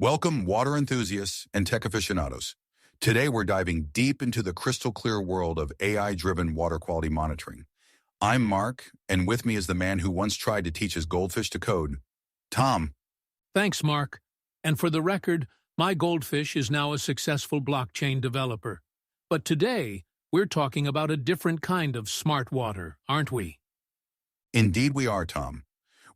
Welcome, water enthusiasts and tech aficionados. Today, we're diving deep into the crystal clear world of AI-driven water quality monitoring. I'm Mark, and with me is the man who once tried to teach his goldfish to code, Tom. Thanks, Mark. And for the record, my goldfish is now a successful blockchain developer. But today, we're talking about a different kind of smart water, aren't we? Indeed we are, Tom.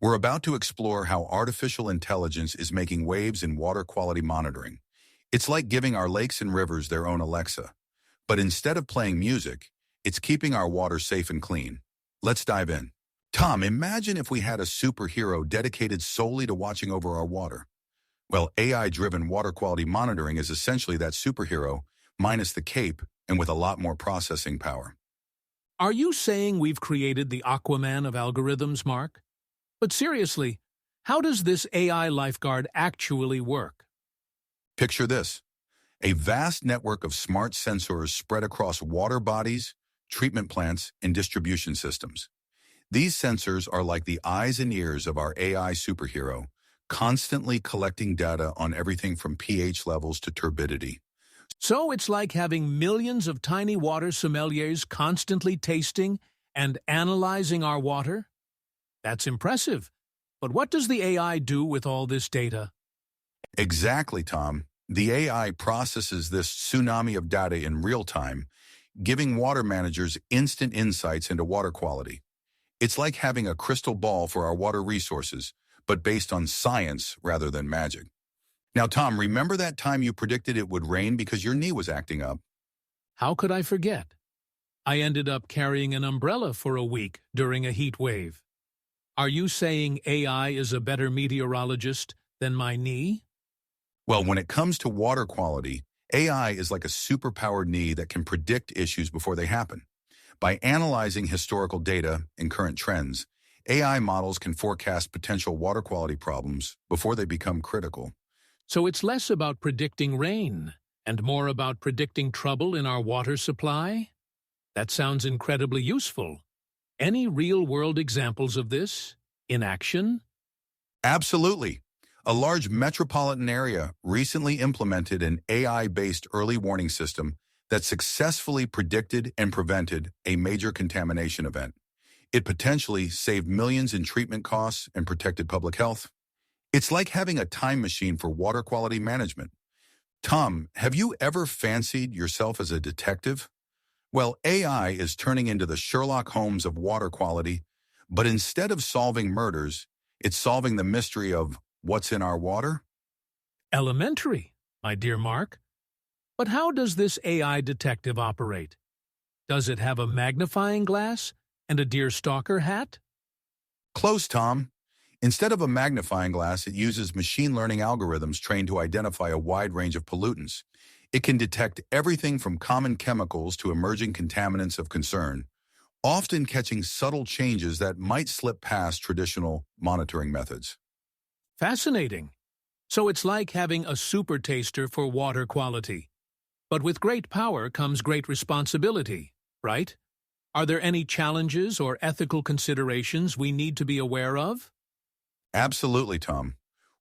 We're about to explore how artificial intelligence is making waves in water quality monitoring. It's like giving our lakes and rivers their own Alexa. But instead of playing music, it's keeping our water safe and clean. Let's dive in. Tom, imagine if we had a superhero dedicated solely to watching over our water. Well, AI-driven water quality monitoring is essentially that superhero, minus the cape and with a lot more processing power. Are you saying we've created the Aquaman of algorithms, Mark? But seriously, how does this AI lifeguard actually work? Picture this: a vast network of smart sensors spread across water bodies, treatment plants, and distribution systems. These sensors are like the eyes and ears of our AI superhero, constantly collecting data on everything from pH levels to turbidity. So it's like having millions of tiny water sommeliers constantly tasting and analyzing our water? That's impressive. But what does the AI do with all this data? Exactly, Tom. The AI processes this tsunami of data in real time, giving water managers instant insights into water quality. It's like having a crystal ball for our water resources, but based on science rather than magic. Now, Tom, remember that time you predicted it would rain because your knee was acting up? How could I forget? I ended up carrying an umbrella for a week during a heat wave. Are you saying AI is a better meteorologist than my knee? Well, when it comes to water quality, AI is like a superpowered knee that can predict issues before they happen. By analyzing historical data and current trends, AI models can forecast potential water quality problems before they become critical. So it's less about predicting rain and more about predicting trouble in our water supply? That sounds incredibly useful. Any real-world examples of this in action? Absolutely. A large metropolitan area recently implemented an AI-based early warning system that successfully predicted and prevented a major contamination event. It potentially saved millions in treatment costs and protected public health. It's like having a time machine for water quality management. Tom, have you ever fancied yourself as a detective? Well, AI is turning into the Sherlock Holmes of water quality, but instead of solving murders, it's solving the mystery of what's in our water? Elementary, my dear Mark. But how does this AI detective operate? Does it have a magnifying glass and a deerstalker hat? Close, Tom. Instead of a magnifying glass, it uses machine learning algorithms trained to identify a wide range of pollutants. It can detect everything from common chemicals to emerging contaminants of concern, often catching subtle changes that might slip past traditional monitoring methods. Fascinating. So it's like having a super taster for water quality. But with great power comes great responsibility, right? Are there any challenges or ethical considerations we need to be aware of? Absolutely, Tom.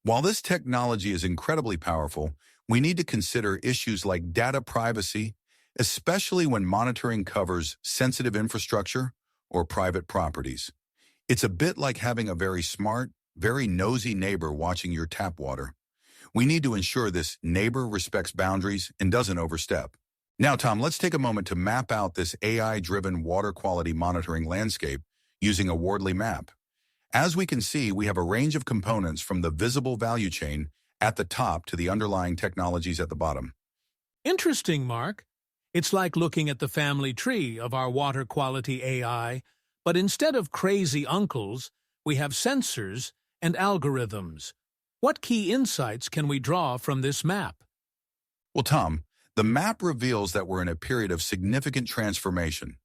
While this technology is incredibly powerful, we need to consider issues like data privacy, especially when monitoring covers sensitive infrastructure or private properties. It's a bit like having a very smart, very nosy neighbor watching your tap water. We need to ensure this neighbor respects boundaries and doesn't overstep. Now, Tom, let's take a moment to map out this AI-driven water quality monitoring landscape using a Wardley map. As we can see, we have a range of components from the visible value chain at the top to the underlying technologies at the bottom. Interesting, Mark. It's like looking at the family tree of our water quality AI, but instead of crazy uncles, we have sensors and algorithms. What key insights can we draw from this map? Well, Tom, the map reveals that we're in a period of significant transformation.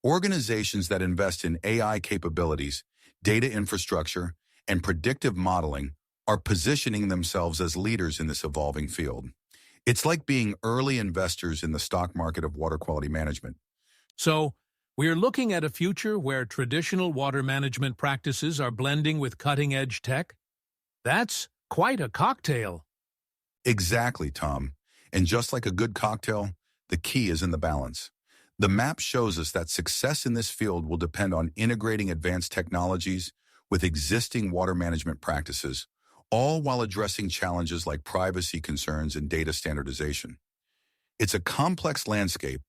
Organizations that invest in AI capabilities, data infrastructure, and predictive modeling are positioning themselves as leaders in this evolving field. It's like being early investors in the stock market of water quality management. So, we're looking at a future where traditional water management practices are blending with cutting-edge tech? That's quite a cocktail. Exactly, Tom. And just like a good cocktail, the key is in the balance. The map shows us that success in this field will depend on integrating advanced technologies with existing water management practices, all while addressing challenges like privacy concerns and data standardization. It's a complex landscape,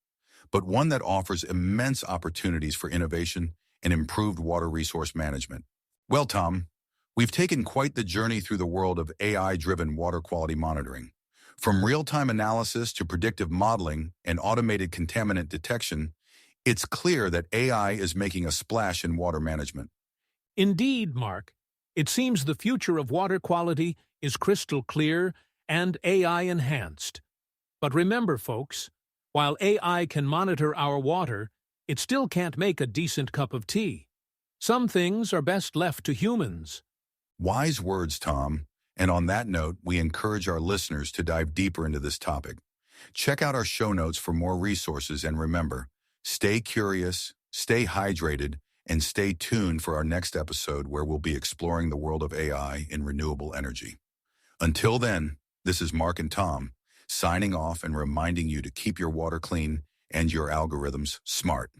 but one that offers immense opportunities for innovation and improved water resource management. Well, Tom, we've taken quite the journey through the world of AI-driven water quality monitoring. From real-time analysis to predictive modeling and automated contaminant detection, it's clear that AI is making a splash in water management. Indeed, Mark. It seems the future of water quality is crystal clear and AI-enhanced. But remember, folks, while AI can monitor our water, it still can't make a decent cup of tea. Some things are best left to humans. Wise words, Tom. And on that note, we encourage our listeners to dive deeper into this topic. Check out our show notes for more resources, and remember, stay curious, stay hydrated, and stay tuned for our next episode where we'll be exploring the world of AI in renewable energy. Until then, this is Mark and Tom, signing off and reminding you to keep your water clean and your algorithms smart.